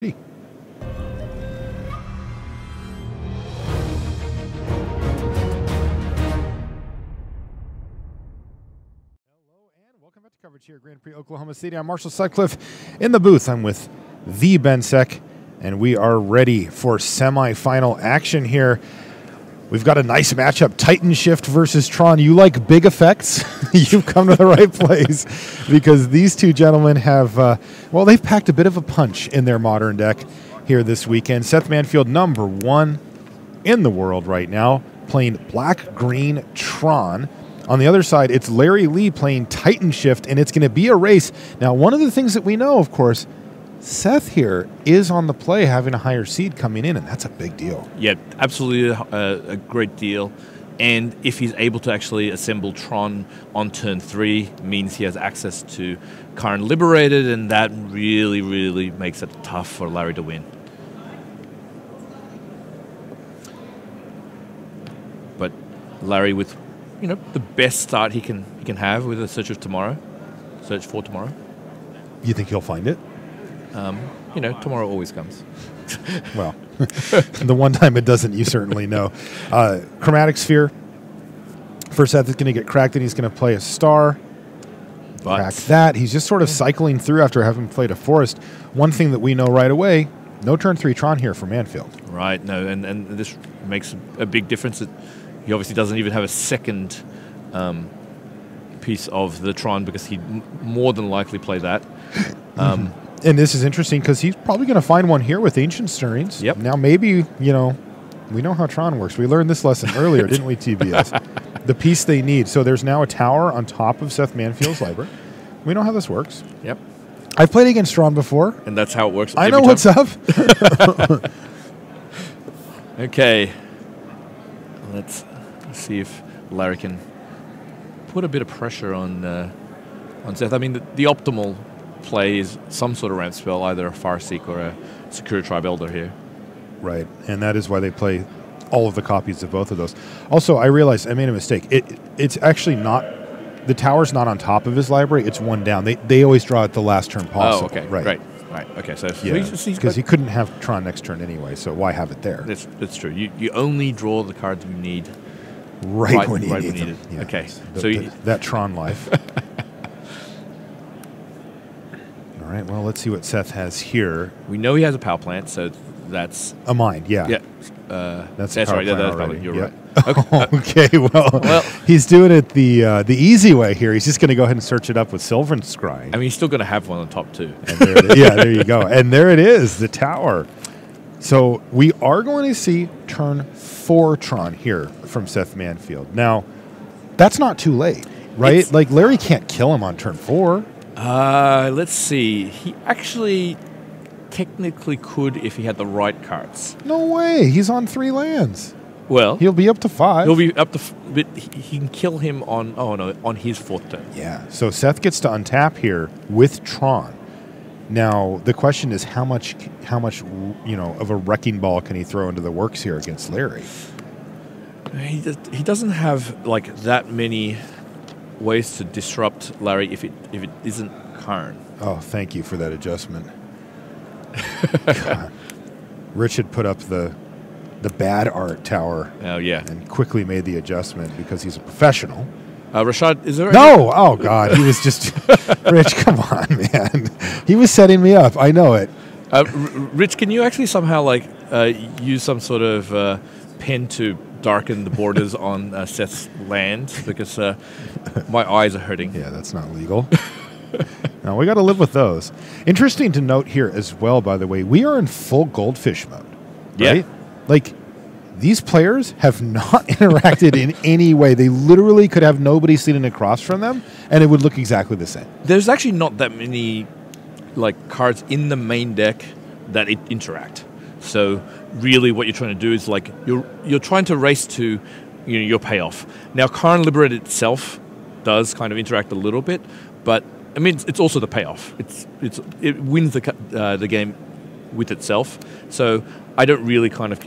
Hello and welcome back to coverage here at Grand Prix Oklahoma City. I'm Marshall Sutcliffe in the booth. I'm with the Ben Sec, and we are ready for semifinal action here. We've got a nice matchup, Titan Shift versus Tron. You like big effects? You've come to the right place because these two gentlemen have, well, they've packed a bit of a punch in their modern deck here this weekend. Seth Manfield, #1 in the world right now, playing black-green Tron. On the other side, it's Larry Lee playing Titan Shift, and it's going to be a race. Now, one of the things that we know, of course, Seth here is on the play having a higher seed coming in, and that's a big deal. Yeah, absolutely a great deal. And if he's able to actually assemble Tron on turn 3, means he has access to Karn Liberated, and that really, really makes it tough for Larry to win. But Larry with, the best start he can have with a Search for Tomorrow. You think he'll find it? Tomorrow always comes. Well, the one time it doesn't, you certainly know. Chromatic Sphere for Seth is going to get cracked, and he's going to play a Star. Crack that. He's just sort of cycling through after having played a Forest. One thing that we know right away, no turn 3 Tron here for Manfield. Right, no, and this makes a big difference. He obviously doesn't even have a second piece of the Tron because he'd more than likely play that. And this is interesting because he's probably going to find one here with Ancient Stirrings. Yep. Now maybe, we know how Tron works. We learned this lesson earlier, didn't we, TBS? The piece they need. So there's now a tower on top of Seth Manfield's library. We know how this works. Yep. I've played against Tron before. And that's how it works. I know what's up. Okay. Let's see if Larry can put a bit of pressure on Seth. I mean, the optimal play is some sort of ramp spell, either a Farseek or a Secure Tribe Elder here. Right, and that is why they play all of the copies of both of those. Also, I realized I made a mistake. It's actually not, the tower's not on top of his library, it's one down. They always draw at the last turn possible. Oh, okay, right. Okay, so because he couldn't have Tron next turn anyway, so why have it there? That's true. You only draw the cards you need right when you need them. It. Yeah. Okay, that Tron life. All right, well, let's see what Seth has here. We know he has a power plant, so that's a mind, yeah. Yeah, that's right. That's probably, you're right. Okay, well, he's doing it the easy way here. He's just going to go ahead and search it up with Sylvan Scrying. I mean, he's still going to have one on top too. And there you go. And there it is, the tower. So we are going to see turn 4 Tron here from Seth Manfield. Now, that's not too late, right? Like Larry can't kill him on turn 4. Let's see. He actually technically could if he had the right cards. No way. He's on 3 lands. Well, he'll be up to 5. He'll be up to, but he can kill him on on his 4th turn. Yeah. So Seth gets to untap here with Tron. Now the question is how much of a wrecking ball can he throw into the works here against Larry? He doesn't have like that many ways to disrupt Larry if it isn't Karn. Oh, thank you for that adjustment. Rich had put up the bad art tower. Oh yeah, and quickly made the adjustment because he's a professional. Rashad, is there? No, oh God, he was just Rich. Come on, man. He was setting me up. I know it. Rich, can you actually somehow use some sort of pen to darken the borders on Seth's land because my eyes are hurting. Yeah, that's not legal. No, we got to live with those. Interesting to note here as well, by the way, we are in full Goldfish mode, right? Yeah. Like, these players have not interacted in any way. They literally could have nobody sitting across from them, and it would look exactly the same. There's actually not that many cards in the main deck that interact. So really what you're trying to do is you're trying to race to your payoff. Now Karn Liberated itself does kind of interact a little bit, but I mean it's also the payoff. It wins the game with itself. So I don't really kind of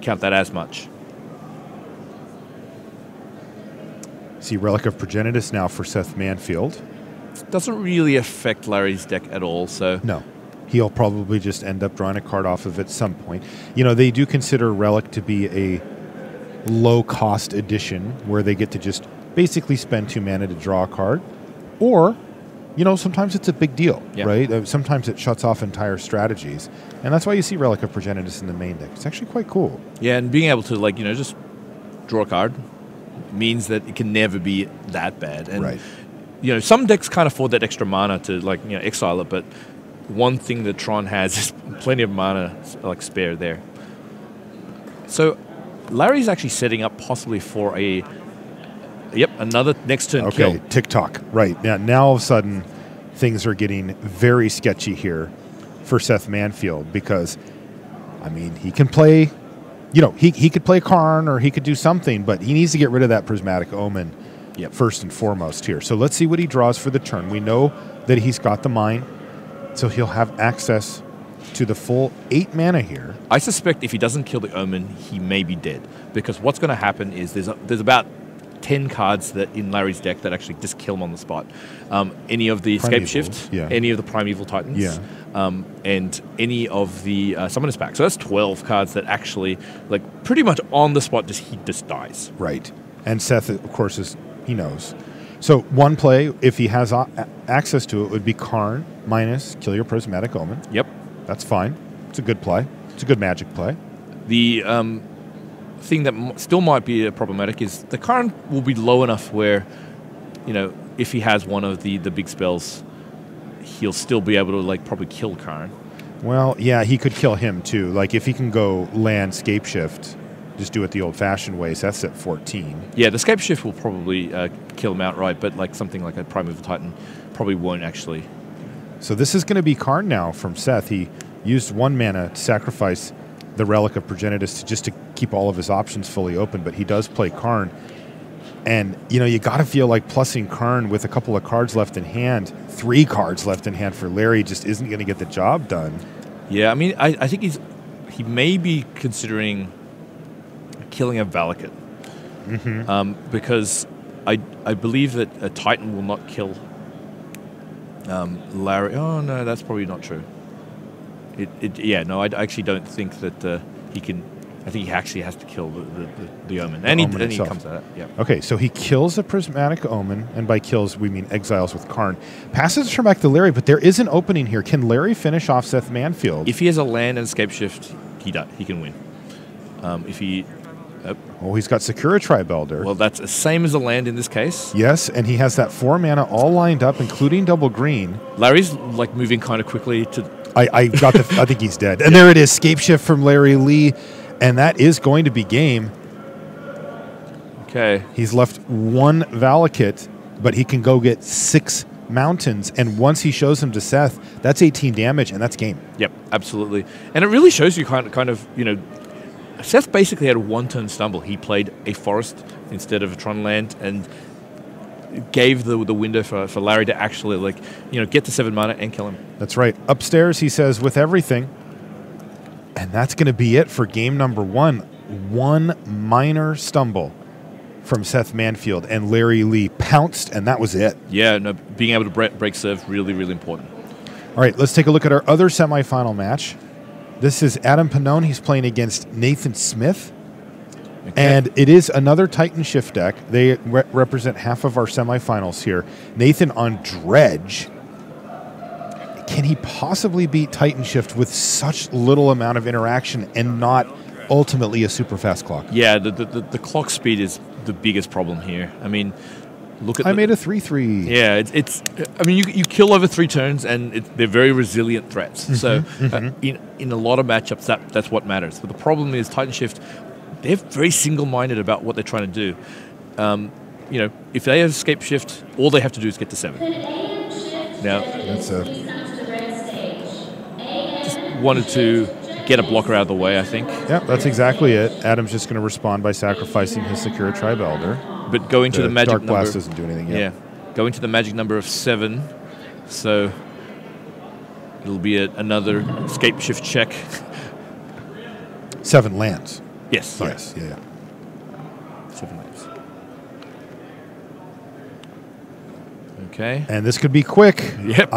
count that as much. See Relic of Progenitus now for Seth Manfield. Doesn't really affect Larry's deck at all. So no. he'll probably just end up drawing a card off of it at some point. You know, they do consider Relic to be a low-cost addition where they get to just basically spend 2 mana to draw a card. Or, you know, sometimes it's a big deal, right? Sometimes it shuts off entire strategies. And that's why you see Relic of Progenitus in the main deck. It's actually quite cool. Yeah, and being able to, like, you know, just draw a card means that it can never be that bad. And, right. you know, some decks can't afford that extra mana to, like, you know, exile it, but one thing that Tron has is plenty of mana, like, spare there. So Larry's actually setting up possibly for a, another next turn kill. Okay, tick-tock. Right. Now all of a sudden, things are getting very sketchy here for Seth Manfield because, I mean, he can play, you know, he could play Karn or he could do something, but he needs to get rid of that Prismatic Omen first and foremost here. So let's see what he draws for the turn. We know that he's got the mine, so he'll have access to the full 8 mana here. I suspect if he doesn't kill the Omen, he may be dead. Because what's going to happen is there's about 10 cards that in Larry's deck that actually just kill him on the spot. Any of the Escape Shift, any of the Primeval Titans, and any of the Summoners Pack. So that's 12 cards that actually, like, pretty much on the spot, he just dies. Right. And Seth, of course, he knows. So one play, if he has access to it, would be Karn minus kill your Prismatic Omen. Yep. That's fine. It's a good play. It's a good Magic play. The thing that still might be problematic is the Karn will be low enough where, you know, if he has one of the big spells, he'll still be able to, like, probably kill Karn. Well, yeah, he could kill him too. Like, if he can go land Scape Shift, just do it the old-fashioned way. So that's at 14. Yeah, the Scape Shift will probably kill him outright, but like something like a Primeval Titan probably won't actually. So this is going to be Karn now from Seth. He used 1 mana to sacrifice the Relic of Progenitus just to keep all of his options fully open, but he does play Karn. And, you know, you got to feel like plussing Karn with a couple of cards left in hand, 3 cards left in hand for Larry just isn't going to get the job done. Yeah, I mean, I think he may be considering killing a Valakut. Because I believe that a Titan will not kill Larry. Oh, no, that's probably not true. I actually don't think that he can. I think he actually has to kill the Omen. And he comes at it. Yeah. Okay, so he kills a Prismatic Omen, and by kills, we mean exiles with Karn. Passes the turn back to Larry, but there is an opening here. Can Larry finish off Seth Manfield? If he has a land and Escape Shift, he can win. If he... Oh, he's got Secura Tribe Elder. Well, that's the same as a land in this case. Yes, and he has that 4 mana all lined up, including double green. Larry's, like, moving kind of quickly to... I think he's dead. And there it is, Scape Shift from Larry Lee. And that is going to be game. Okay. He's left 1 Valakut, but he can go get 6 mountains. And once he shows them to Seth, that's 18 damage, and that's game. Yep, absolutely. And it really shows you kind of, you know, Seth basically had a 1-turn stumble. He played a forest instead of a Tron land and gave the window for Larry to actually, like, you know, get to 7 mana and kill him. That's right. Upstairs, he says, with everything. And that's going to be it for game number 1. 1 minor stumble from Seth Manfield, and Larry Lee pounced, and that was it. Yeah, no, being able to break serve, really, really important. All right, let's take a look at our other semifinal match. This is Adam Pannone. He's playing against Nathan Smith. Okay. And it is another Titan Shift deck. They represent half of our semifinals here. Nathan on Dredge. Can he possibly beat Titan Shift with such little amount of interaction and not ultimately a super fast clock? Yeah, the clock speed is the biggest problem here. I mean, look at... I made a 3/3. Yeah, it's. I mean, you kill over 3 turns, and they're very resilient threats. So in a lot of matchups, that's what matters. But the problem is Titan Shift, they're very single-minded about what they're trying to do. You know, if they have Escape Shift, all they have to do is get to 7. Now, that's a... wanted to get a blocker out of the way, I think. Yeah, that's exactly it. Adam's just going to respond by sacrificing his Secura Tribe Elder. But going to the magic Dark number... Blast doesn't do anything yet. Yeah, going to the magic number of 7. So it'll be another Escape Shift check. 7 lands. Yes, sorry. Yes, yeah. 7 lands. Okay. And this could be quick. Yep.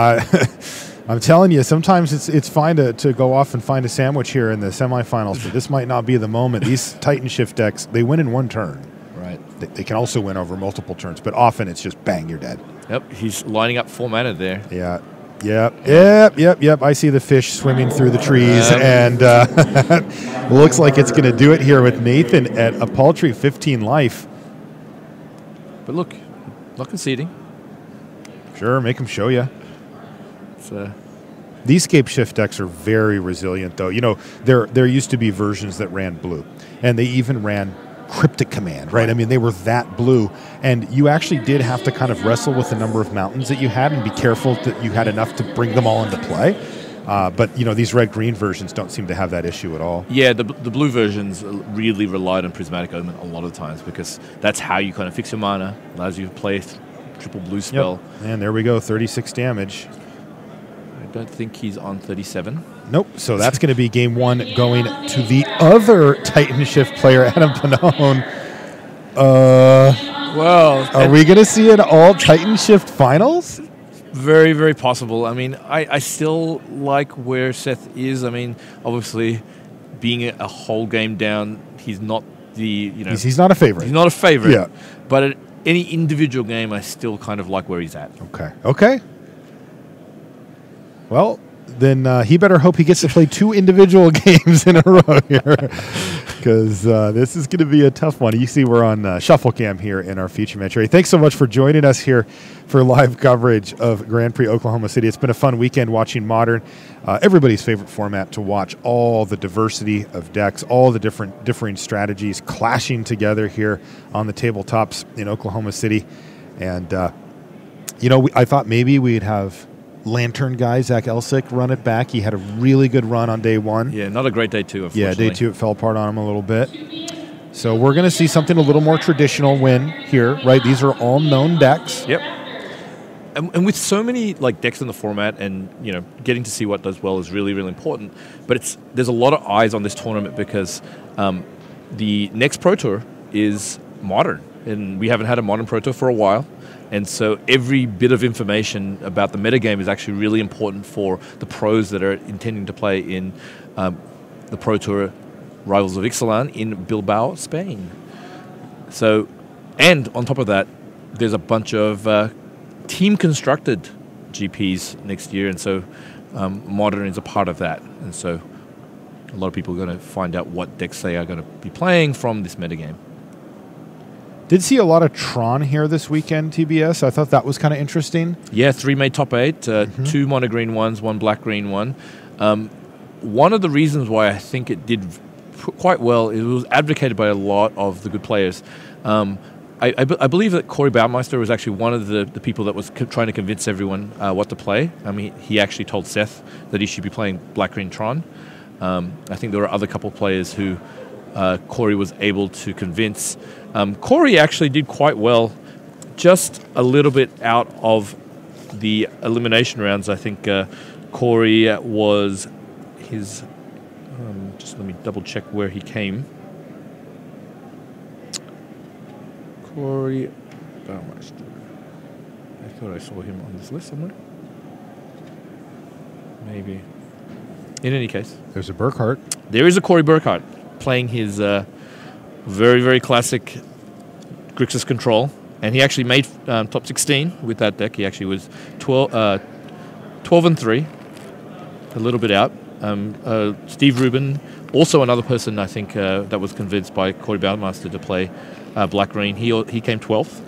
I'm telling you, sometimes it's fine to go off and find a sandwich here in the semifinals, but this might not be the moment. These Titan Shift decks, they win in one turn. Right. They can also win over multiple turns, but often it's just bang, you're dead. Yep, he's lining up 4 mana there. Yeah. Yep. I see the fish swimming through the trees, and looks like it's going to do it here with Nathan at a paltry 15 life. But look, not conceding. Sure, make him show you. These Scape Shift decks are very resilient, though. You know, there used to be versions that ran blue, and they even ran Cryptic Command, right? I mean, they were that blue, and you actually did have to kind of wrestle with the number of mountains that you had and be careful that you had enough to bring them all into play. But, you know, these red-green versions don't seem to have that issue at all. Yeah, the blue versions really relied on Prismatic Omen a lot of times because that's how you kind of fix your mana, allows you to play triple blue spell. Yep. And there we go, 36 damage. I don't think he's on 37. Nope. So that's going to be game 1 going to the other Titan Shift player, Adam Pannone. Well, are we going to see an all Titan Shift finals? Very, very possible. I mean, I still like where Seth is. I mean, obviously, being a whole game down, he's not he's not a favorite. He's not a favorite. Yeah. But at any individual game, I still kind of like where he's at. Okay. Well, then he better hope he gets to play 2 individual games in a row here, because this is going to be a tough one. You see we're on Shuffle Cam here in our feature match area. Thanks so much for joining us here for live coverage of Grand Prix Oklahoma City. It's been a fun weekend watching Modern, everybody's favorite format to watch all the diversity of decks, all the differing strategies clashing together here on the tabletops in Oklahoma City. And, I thought maybe we'd have Lantern guy Zach Elsick run it back. He had a really good run on day 1. Yeah, not a great day 2, unfortunately. Yeah, day 2 it fell apart on him a little bit. So we're going to see something a little more traditional win here, right? These are all known decks. Yep. And with so many decks in the format, and getting to see what does well is really, really important. But there's a lot of eyes on this tournament because the next Pro Tour is Modern, and we haven't had a Modern Pro Tour for a while. And so every bit of information about the metagame is actually really important for the pros that are intending to play in the Pro Tour Rivals of Ixalan in Bilbao, Spain. So, and on top of that, there's a bunch of team-constructed GPs next year, and so Modern is a part of that. And so a lot of people are going to find out what decks they are going to be playing from this metagame. Did see a lot of Tron here this weekend, TBS. I thought that was kind of interesting. Yeah, 3 made top 8, 2 mono green ones, 1 black green one. One of the reasons why I think it did quite well, it was advocated by a lot of the good players. I believe that Corey Baumeister was actually one of the people that was trying to convince everyone what to play. I mean, he actually told Seth that he should be playing black green Tron. I think there were other couple players who Corey was able to convince. Corey actually did quite well, just a little bit out of the elimination rounds. I think Corey was his... just let me double check where he came. Corey Baumeister. I thought I saw him on this list somewhere. Maybe. In any case. There's a Burkhart. There is a Corey Burkhart playing his very, very classic Grixis Control. And he actually made top 16 with that deck. He actually was 12-3, a little bit out. Steve Rubin, also another person I think that was convinced by Corey Baumeister to play black-green. He came 12th.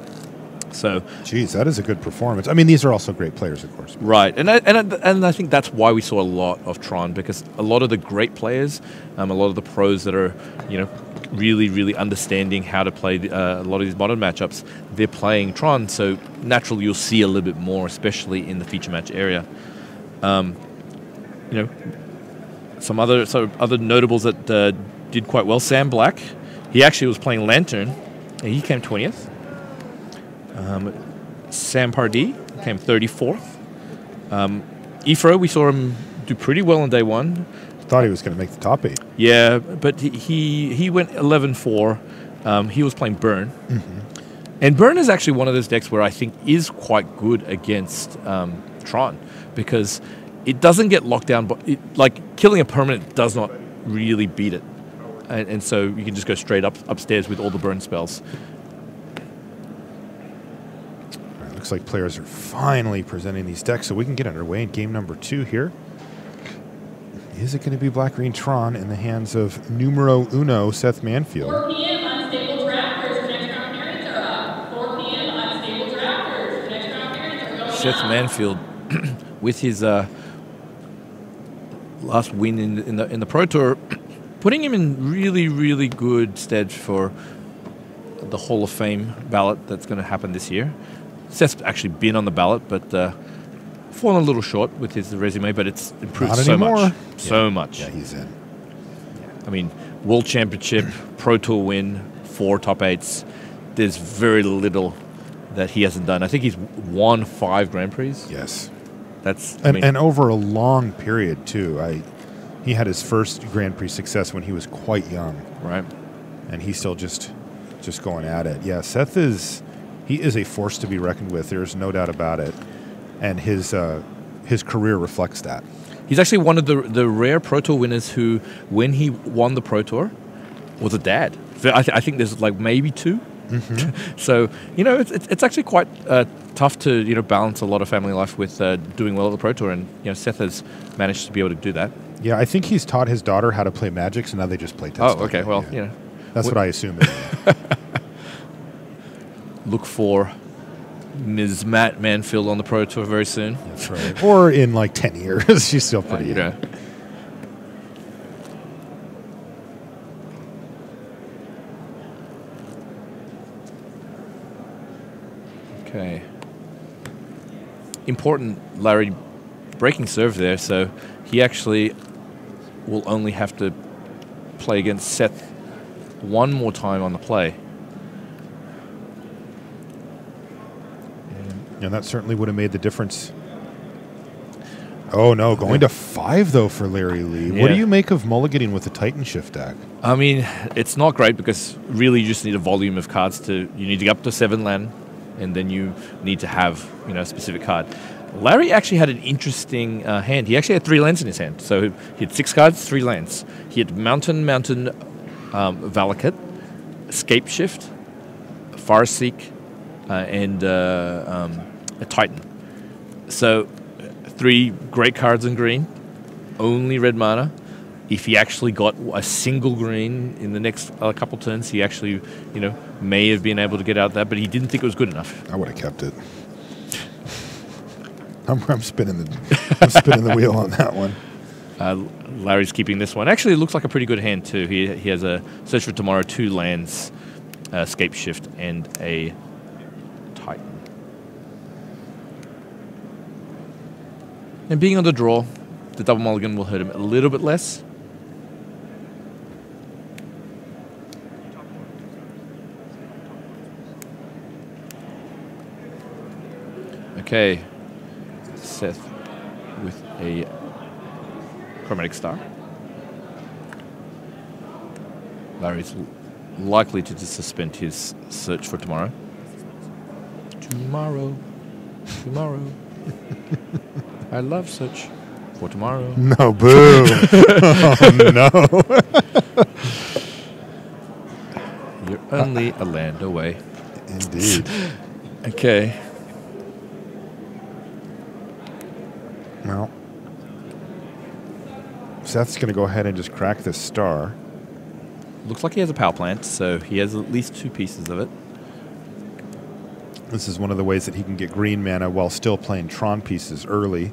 So, geez, that is a good performance. I mean, these are also great players, of course. Right, and I think that's why we saw a lot of Tron, because a lot of the great players, a lot of the pros that are, really, really understanding how to play a lot of these modern matchups, they're playing Tron. So naturally, you'll see a little bit more, especially in the feature match area. Some other notables that did quite well. Sam Black, he actually was playing Lantern, and he came 20th. Sam Pardee came 34th. Ifro, we saw him do pretty well on day 1. Thought he was going to make the top 8. Yeah, but he went 11-4. He was playing Burn. Mm-hmm. And Burn is actually one of those decks where I think is quite good against Tron, because it doesn't get locked down, but like killing a permanent does not really beat it. And so you can just go straight upstairs with all the burn spells. All right, looks like players are finally presenting these decks, so we can get underway in game number 2 here. Is it going to be Black-Green Tron in the hands of numero uno, Seth Manfield? 4 p.m. unstable drafters. Next round periods are up. 4 p.m. unstable drafters. Next round periods are going Seth up. Manfield, with his last win in the Pro Tour, putting him in really, really good stead for the Hall of Fame ballot that's going to happen this year. Seth's actually been on the ballot, but fallen a little short with his resume, but it's improved Not so anymore. much. So much. Yeah, he's in. I mean, World Championship, Pro Tour win, 4 top 8s. There's very little that he hasn't done. I think he's won 5 Grand Prix. Yes. That's and over a long period, too. He had his first Grand Prix success when he was quite young. right. And he's still just going at it. Yeah, Seth is a force to be reckoned with. There's no doubt about it. And his career reflects that. He's actually one of the rare Pro Tour winners who, when he won the Pro Tour, was a dad. So I think there's like maybe 2. Mm-hmm. So, it's actually quite tough to, balance a lot of family life with doing well at the Pro Tour. And, Seth has managed to be able to do that. Yeah, I think he's taught his daughter how to play Magic, so now they just play tennis. Oh, okay. Well, That's what I assume. Look for Ms. Matt Manfield on the Pro Tour very soon. That's right. Or in like 10 years. She's still pretty young. Okay. Important Larry breaking serve there, so he actually will only have to play against Seth one more time on the play. And that certainly would have made the difference. Oh, no. Going to 5, though, for Larry Lee. Yeah. What do you make of mulliganing with the Titan Shift deck? I mean, it's not great because really you just need a volume of cards you need to get up to 7 land, and then you need to have, a specific card. Larry actually had an interesting hand. He actually had 3 lands in his hand. So he had 6 cards, 3 lands. He had Mountain, Valakut, Escape Shift, Farseek, and a Titan. So 3 great cards in green, only red mana. If he actually got a single green in the next couple turns, he actually, may have been able to get out that, but he didn't think it was good enough. I would have kept it. I'm spinning the wheel on that one. Larry's keeping this one. Actually, it looks like a pretty good hand too. He has a Search for Tomorrow, 2 lands, Escape Shift, and a Titan. And being on the draw, the double mulligan will hurt him a little bit less. Okay, Seth with a Chromatic Star. Larry's likely to just suspend his Search for Tomorrow. Tomorrow. I love Search for Tomorrow. No, boo. Oh, no. You're only a land away. Indeed. Okay. Well, Seth's going to go ahead and just crack this star. Looks like he has a power plant, so he has at least 2 pieces of it. This is one of the ways that he can get green mana while still playing Tron pieces early.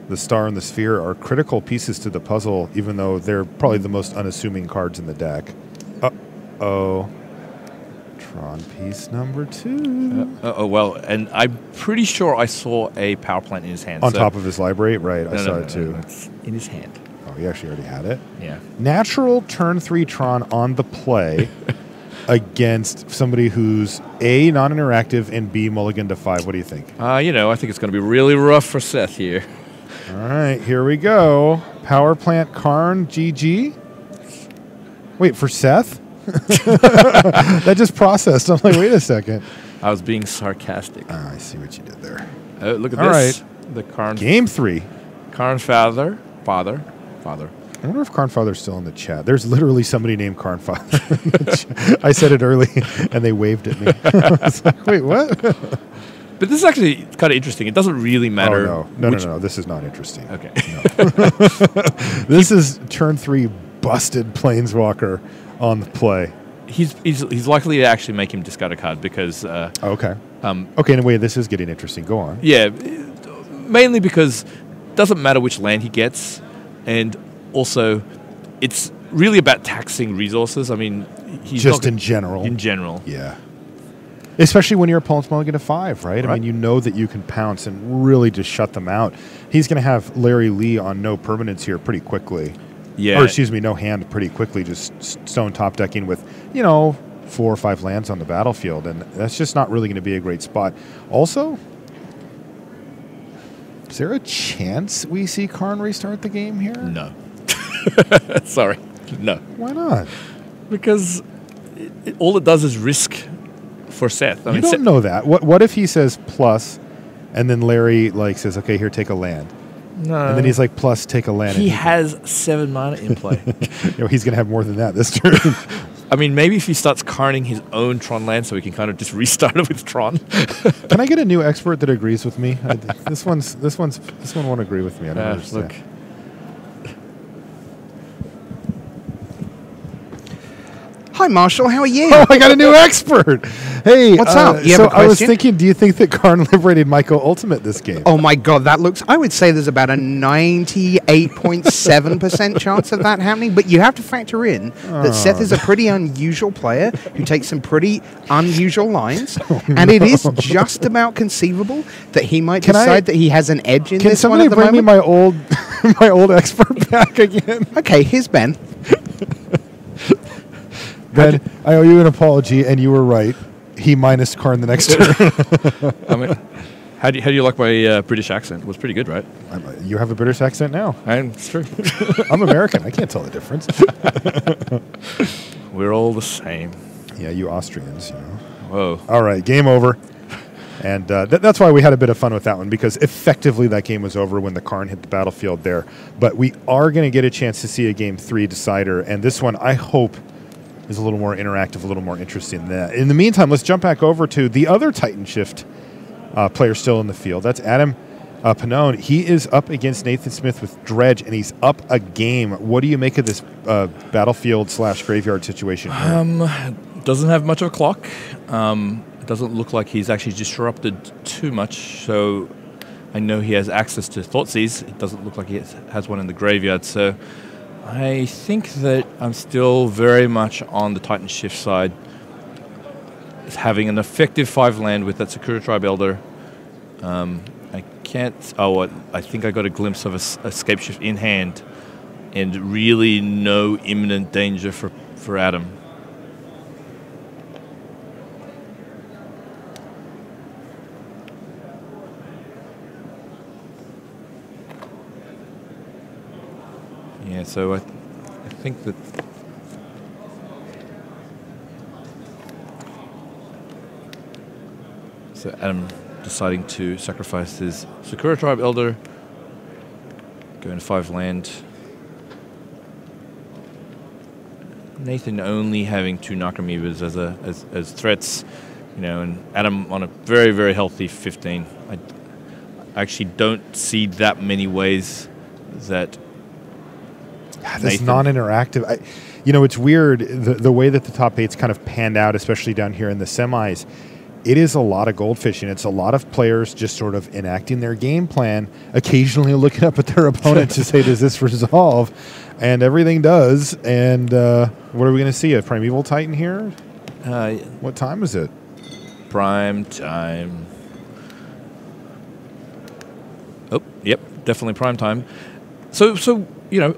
The star and the sphere are critical pieces to the puzzle, even though they're probably the most unassuming cards in the deck. Uh-oh. Tron piece number 2. Well, and I'm pretty sure I saw a power plant in his hand. On top of his library? Right, I saw it too. No, it's in his hand. Oh, he actually already had it? Yeah. Natural turn 3 Tron on the play against somebody who's A, non-interactive, and B, mulligan to 5. What do you think? I think it's going to be really rough for Seth here. All right, here we go. Power plant Karn, GG. Wait, for Seth? That just processed. I'm like, wait a second. I was being sarcastic. I see what you did there. Look at All this. right. The Karn Game 3. father. I wonder if Karnfather's still in the chat. There's literally somebody named Karnfather. I said it early, and they waved at me. I was like, wait, what? But this is actually kind of interesting. It doesn't really matter. Oh, no. This is not interesting. Okay. No. This is turn 3 busted Planeswalker on the play. He's likely to actually make him discard a card because... okay. Okay, in a way, this is getting interesting. Go on. Yeah, mainly because it doesn't matter which land he gets, and also it's really about taxing resources. I mean, he's just in general. In general. Yeah. Especially when your opponent's mulligan to 5, right? I mean, you know that you can pounce and really just shut them out. He's going to have Larry Lee on no permanence here pretty quickly. Yeah. Or, excuse me, no hand pretty quickly, just stone top decking with, 4 or 5 lands on the battlefield. And that's just not really going to be a great spot. Also, is there a chance we see Karn restart the game here? No. Sorry. No. Why not? Because all it does is risk for Seth. You don't know that. What if he says plus, and then Larry says, okay, here, take a land. No. And then he's like, plus, take a land. He has 7 mana in play. He's going to have more than that this turn. I mean, maybe if he starts carning his own Tron land so he can kind of just restart it with Tron. Can I get a new expert that agrees with me? This one won't agree with me. I don't understand. Look. Hi, Marshall. How are you? Oh, I got a new expert. Hey, what's up? You have a I was question? thinking, do you think that Karn liberated Myco Ultimate this game? Oh my God, that looks. I would say there's about a 98.7% chance of that happening. But you have to factor in that Seth is a pretty unusual player who takes some pretty unusual lines, and it is just about conceivable that he might decide that he has an edge in this one at the Can somebody bring moment. me my old expert back again? Okay, here's Ben. Ben, I owe you an apology, and you were right. He minus Karn the next turn. I mean, how do you like my British accent? It was pretty good, right? You have a British accent now. It's true. I'm American. I can't tell the difference. We're all the same. Yeah, you Austrians, Whoa. All right, game over. And that's why we had a bit of fun with that one, because effectively that game was over when the Karn hit the battlefield there. But we are going to get a chance to see a Game 3 decider, and this one, I hope, is a little more interactive, a little more interesting than that. In the meantime, let's jump back over to the other Titan Shift player still in the field. That's Adam Pannone. He is up against Nathan Smith with Dredge, and he's up a game. What do you make of this battlefield/graveyard situation here? Doesn't have much of a clock. Doesn't look like he's actually disrupted too much, so I know he has access to Thoughtseize. It doesn't look like he has one in the graveyard, so I think that I'm still very much on the Titan Shift side. It's having an effective 5 land with that Sakura Tribe Elder. I can't... I think I got a glimpse of a Scape Shift in hand, and really no imminent danger for Adam. Yeah, so I think that Adam deciding to sacrifice his Sakura Tribe Elder, going 5 land. Nathan only having 2 Nakamoebas as threats, and Adam on a very, very healthy 15. I actually don't see that many ways that this non-interactive. It's weird the way that the top 8's kind of panned out, especially down here in the semis. It is a lot of goldfishing. It's a lot of players just sort of enacting their game plan, occasionally looking up at their opponent to say, does this resolve? And everything does. And what are we going to see? A Primeval Titan here? What time is it? Prime time. Oh, yep, definitely prime time. So a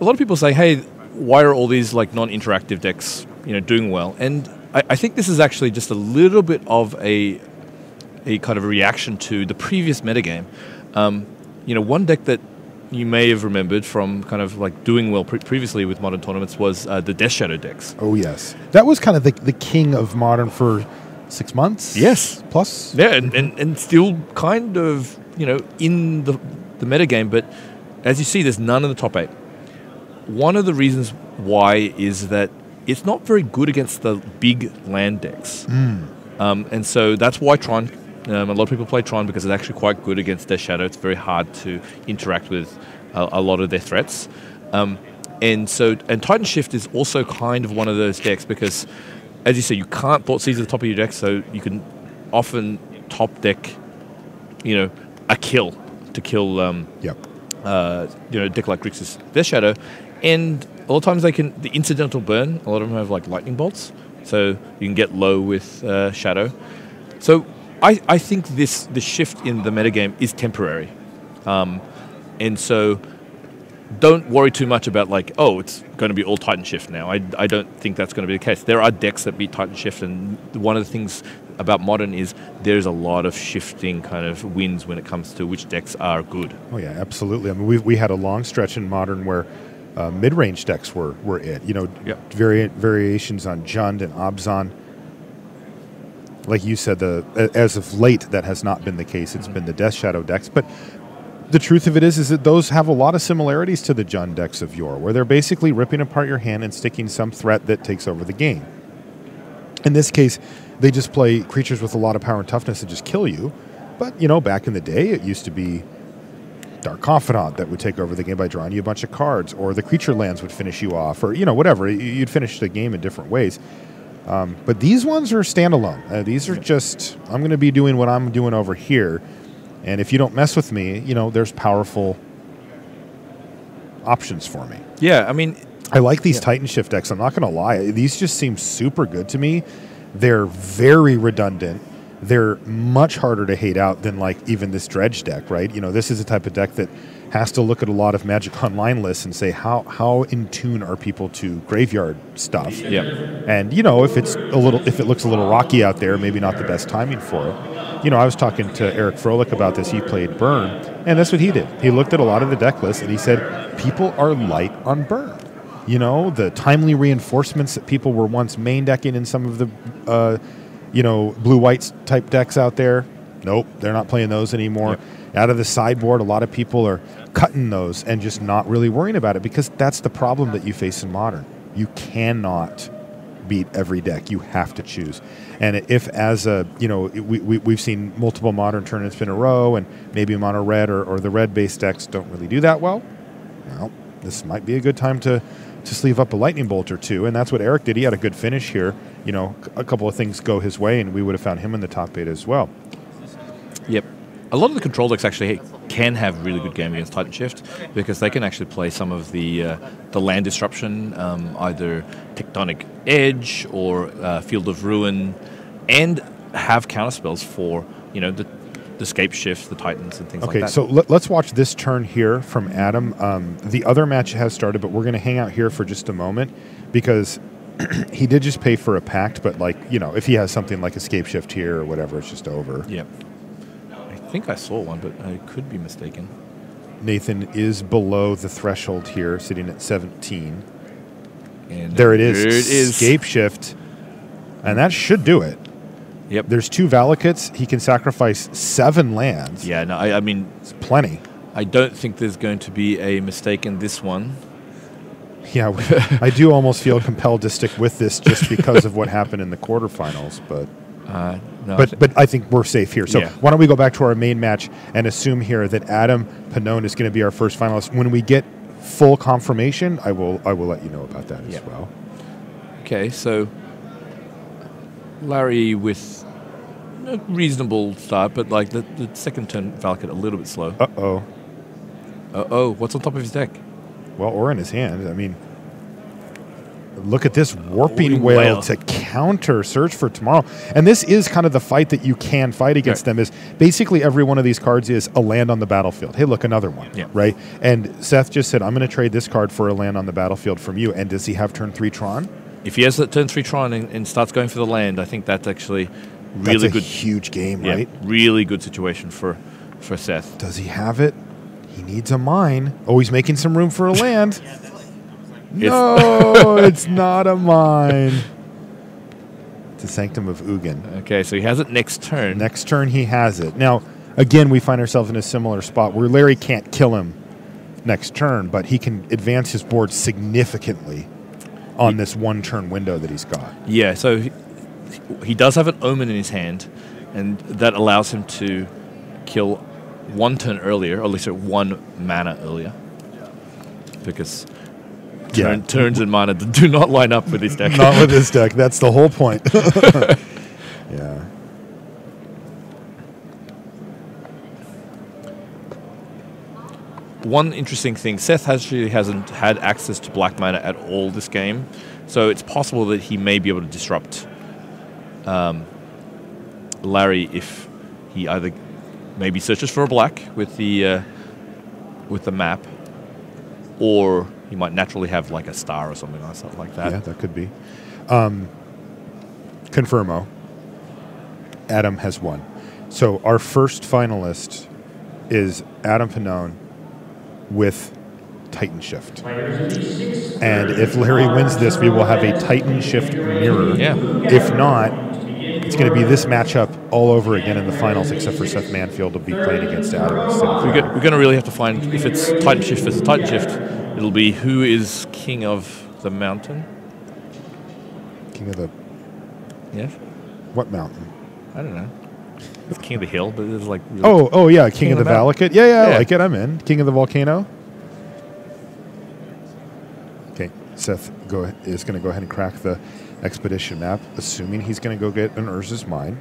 lot of people say, hey, why are all these non-interactive decks doing well? And I think this is actually just a little bit of a kind of a reaction to the previous metagame. One deck that you may have remembered from kind of doing well previously with Modern tournaments was the Death Shadow decks. Oh, yes. That was kind of the king of Modern for 6 months? Yes. Plus? Yeah, and still kind of in the metagame, but as you see, there's none in the top 8. One of the reasons why is that it's not very good against the big land decks. And so that's why Tron, a lot of people play Tron because it's actually quite good against their Shadow. It's very hard to interact with a lot of their threats. And Titan Shift is also kind of one of those decks because, as you say, you can't Thought Seize at the top of your deck, so you can often top deck, a kill to kill, a deck like Grixis, their Shadow. And a lot of times the incidental burn, a lot of them have like lightning bolts, so you can get low with Shadow. So I think the shift in the metagame is temporary. And so don't worry too much about it's going to be all Titan Shift now. I don't think that's going to be the case. There are decks that beat Titan Shift, and one of the things about Modern is there's a lot of shifting kind of wins when it comes to which decks are good. Oh yeah, absolutely. I mean, we had a long stretch in Modern where mid-range decks were it. Variations on Jund and Abzan. Like you said, as of late, that has not been the case. It's been the Death Shadow decks, but the truth of it is that those have a lot of similarities to the Jund decks of yore, where they're basically ripping apart your hand and sticking some threat that takes over the game. In this case, they just play creatures with a lot of power and toughness and just kill you. But, back in the day, it used to be Dark Confidant that would take over the game by drawing you a bunch of cards, or the creature lands would finish you off, or, whatever. You'd finish the game in different ways. But these ones are standalone. These are just, I'm going to be doing what I'm doing over here. And if you don't mess with me, there's powerful options for me. Yeah, I mean, I like these Titan Shift decks. I'm not going to lie. These just seem super good to me. They're very redundant. They're much harder to hate out than even this Dredge deck, right? This is a type of deck that has to look at a lot of Magic Online lists and say how in tune are people to graveyard stuff. Yeah. And if it looks a little rocky out there, maybe not the best timing for it. I was talking to Eric Froelich about this. He played Burn, and that's what he did. He looked at a lot of the deck lists, and he said, people are light on Burn. The timely reinforcements that people were once main decking in some of the, blue-white type decks out there. Nope, they're not playing those anymore. Yep. Out of the sideboard, a lot of people are cutting those and just not really worrying about it because that's the problem that you face in Modern. You cannot beat every deck. You have to choose. And if as a, we've seen multiple Modern tournaments in a row, and maybe mono red or the red-based decks don't really do that well, this might be a good time to sleeve up a lightning bolt or two. And that's what Eric did. He had a good finish here. A couple of things go his way, and we would have found him in the top 8 as well. Yep. A lot of the control decks actually can have really good game against Titan Shift because they can actually play some of the land disruption, either Tectonic Edge or Field of Ruin, and have counterspells for the Scape Shift, the Titans, and things like that. Okay, so let's watch this turn here from Adam. The other match has started, but we're going to hang out here for just a moment because he did just pay for a pact, but if he has something like Escape Shift here or whatever, it's just over. Yep. I think I saw one, but I could be mistaken. Nathan is below the threshold here, sitting at 17. And there it is. Escape Shift. And that should do it. Yep. There's 2 Valakuts. He can sacrifice 7 lands. Yeah, no, I mean... It's plenty. I don't think there's going to be a mistake in this one. Yeah, I do almost feel compelled to stick with this just because of what happened in the quarterfinals, but... No, but I think we're safe here. So why don't we go back to our main match and assume here that Adam Pannone is going to be our first finalist. When we get full confirmation, I will let you know about that as well. Okay, so Larry with a reasonable start, but the second turn Valakut a little bit slow. What's on top of his deck? Well, or in his hand. I mean, look at this Warping Whale to counter Search for Tomorrow. And this is kind of the fight that you can fight against them, is basically every one of these cards is a land on the battlefield. Hey, look, another one, right? And Seth just said, I'm going to trade this card for a land on the battlefield from you. And does he have turn 3 Tron? If he has that turn 3 Tron and starts going for the land, I think that's actually really good. That's a huge game, right? Really good situation for Seth. Does he have it? He needs a mine. Oh, he's making some room for a land. No, it's not a mine. It's a Sanctum of Ugin. Okay, so he has it next turn. Next turn he has it. Now, again, we find ourselves in a similar spot where Larry can't kill him next turn, but he can advance his board significantly on this one-turn window that he's got. Yeah, so he does have an Omen in his hand, and that allows him to kill one turn earlier, or at least 1 mana earlier. Because turns and mana do not line up with his deck. Not with this deck. That's the whole point. Yeah. One interesting thing, Seth actually hasn't had access to black mana at all this game, so it's possible that he may be able to disrupt Larry if he either maybe searches for a black with the map, or he might naturally have like a star or something like that. Yeah, that could be. Confirmo. Adam has won. So our first finalist is Adam Pannone with Titan Shift. And if Larry wins this, we will have a Titan Shift mirror. Yeah. If not, it's going to be this matchup all over again in the finals, except for Seth Manfield will be playing against Adam instead of We're going to really have to find, if it's Titan Shift versus Titan Shift, it'll be who is king of the mountain. King of the... Yes? What mountain? I don't know. It's king of the hill, but it's like... Really Oh, yeah, King of the Valakut. Yeah, I like it. I'm in. King of the volcano. Okay, Seth is going to go ahead and crack the expedition map, assuming he's going to go get an Urza's Mine.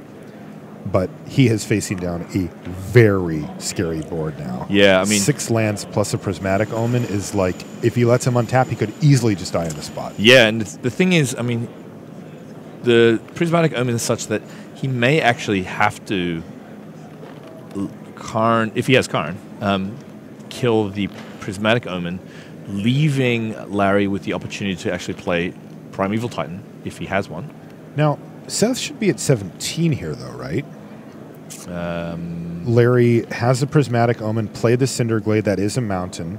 But he is facing down a very scary board now. Yeah, I mean... 6 lands plus a Prismatic Omen is like, if he lets him untap, he could easily just die on the spot. Yeah, and the thing is, I mean, the Prismatic Omen is such that he may actually have to Karn, if he has Karn, kill the Prismatic Omen, leaving Larry with the opportunity to actually play Primeval Titan, if he has one. Now, Seth should be at 17 here, though, right? Larry has a Prismatic Omen, played the Cinderglade, that is a mountain.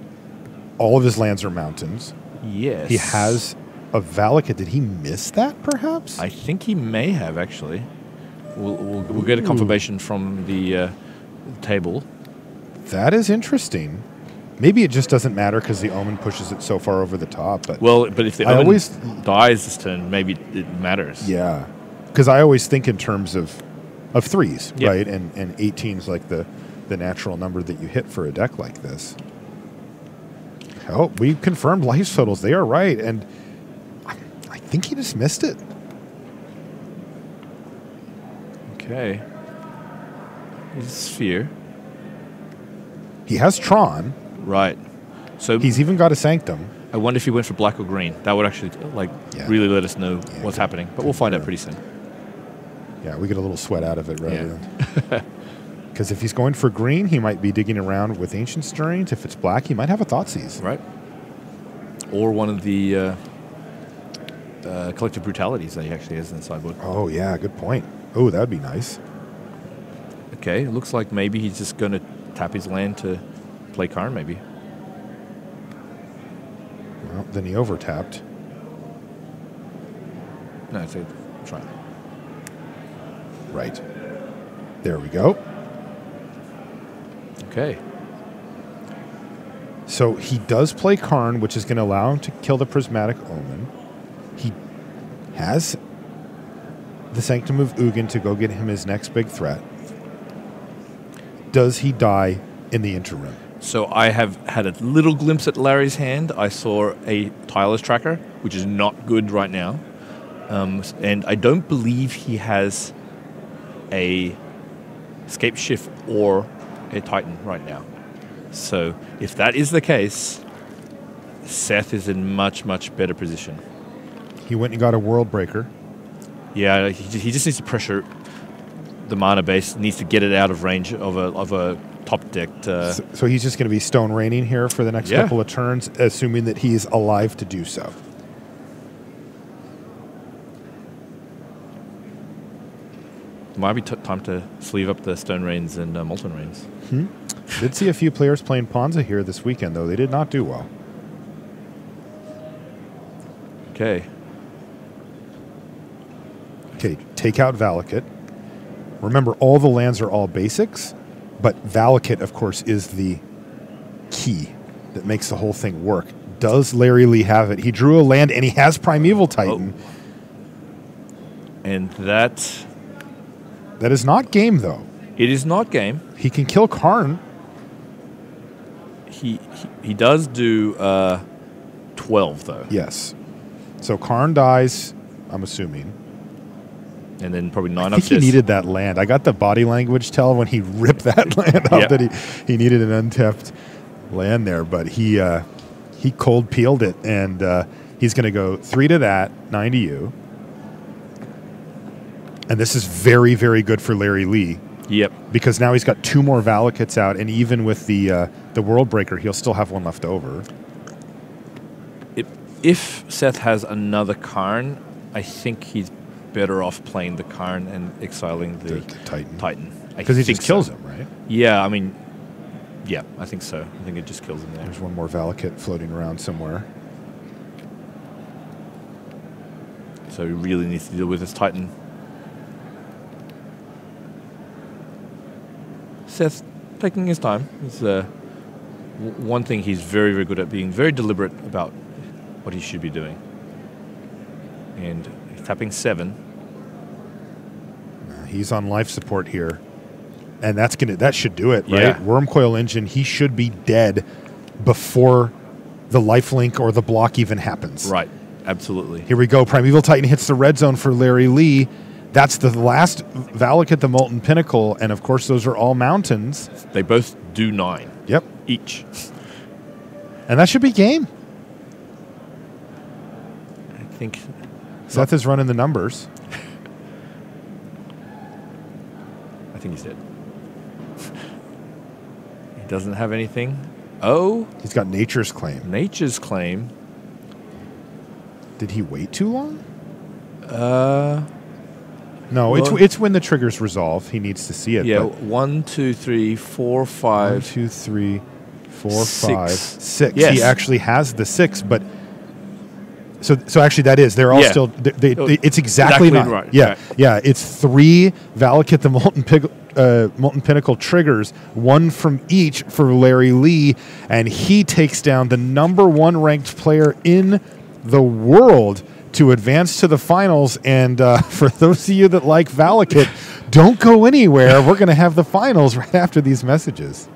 All of his lands are mountains. Yes. He has a Valakut. Did he miss that, perhaps? I think he may have, actually. We'll get a confirmation from the table. That is interesting. Maybe it just doesn't matter because the Omen pushes it so far over the top. But if the Omen dies this turn, maybe it matters. Yeah, because I always think in terms of threes, Yep. right? And 18 is like the natural number that you hit for a deck like this. Oh, we confirmed life totals. They are right, and I think he just missed it. Okay. His Sphere. He has Tron. Right. So He's even got a Sanctum. I wonder if he went for black or green. That would actually really let us know what's good- happening. But we'll find out pretty soon. Yeah, we get a little sweat out of it rather Yeah. than... Because if he's going for green, he might be digging around with Ancient Stirrings. If it's black, he might have a Thoughtseize. Right. Or one of the collective brutalities that he actually has in the sideboard. Oh, yeah, good point. Oh, that would be nice. Okay, it looks like maybe he's just going to tap his land to play Karn, maybe. Well, then he overtapped. No, it's a try. Right. There we go. Okay. So he does play Karn, which is going to allow him to kill the Prismatic Omen. He has the Sanctum of Ugin to go get him his next big threat. Does he die in the interim? So I have had a little glimpse at Larry's hand. I saw a Tireless Tracker, which is not good right now. And I don't believe he has a Escape Shift or a Titan right now. So if that is the case, Seth is in much, much better position. He went and got a World Breaker. Yeah, he just needs to pressure the mana base, needs to get it out of range of a top decked. So he's just going to be Stone Raining here for the next couple of turns, assuming that he's alive to do so. Might be time to sleeve up the Stone Rains and Molten Rains. Did see a few players playing Ponza here this weekend, though. They did not do well. Okay. Okay, take out Valakut. Remember, all the lands are all basics. But Valakut, of course, is the key that makes the whole thing work. Does Larry Lee have it? He drew a land, and he has Primeval Titan. Oh. And that is not game, though. it is not game. He can kill Karn. He does do 12 though. Yes. So Karn dies, I'm assuming. And then probably 9 I think upstairs. he needed that land. I got the body language tell when he ripped that land off Yep. that he needed an untapped land there, but he cold peeled it, and he's going to go 3 to that, 9 to you. And this is very, very good for Larry Lee. Yep. Because now he's got 2 more Valakuts out, and even with the World Breaker, he'll still have 1 left over. If Seth has another Karn, I think he's better off playing the Karn and exiling the Titan. I Because he think just kills so. him, right? Yeah, I mean, yeah, I think so. I think it just kills him there. There's 1 more Valakut floating around somewhere. So he really needs to deal with his Titan. Seth taking his time. It's one thing he's very, very good at, being very deliberate about what he should be doing. And he's tapping 7. He's on life support here, and that should do it, right? Yeah. Wormcoil Engine. He should be dead before the lifelink or the block even happens. Right, absolutely. Here we go. Primeval Titan hits the red zone for Larry Lee. That's the last Valakut, the Molten Pinnacle, and of course those are all mountains. They both do 9. Yep. Each. And that should be game. I think Seth is running the numbers. I think he's dead. He doesn't have anything. Oh, He's got Nature's Claim. Nature's Claim. Did he wait too long? No, Well- it's when the triggers resolve. He needs to see it. Yeah, but 1, 2, 3, 4, 1, 5. 2, 3, 4, 5, 6. 6. Yes. He actually has the 6, but so actually that is they're all Yeah. still it's exactly Exactly 9. right. Yeah, Right. yeah. It's 3 Valakut the Molten Pinnacle triggers, 1 from each for Larry Lee, and he takes down the #1 ranked player in the world to advance to the finals. And for those of you that like Valakut, don't go anywhere. We're going to have the finals right after these messages.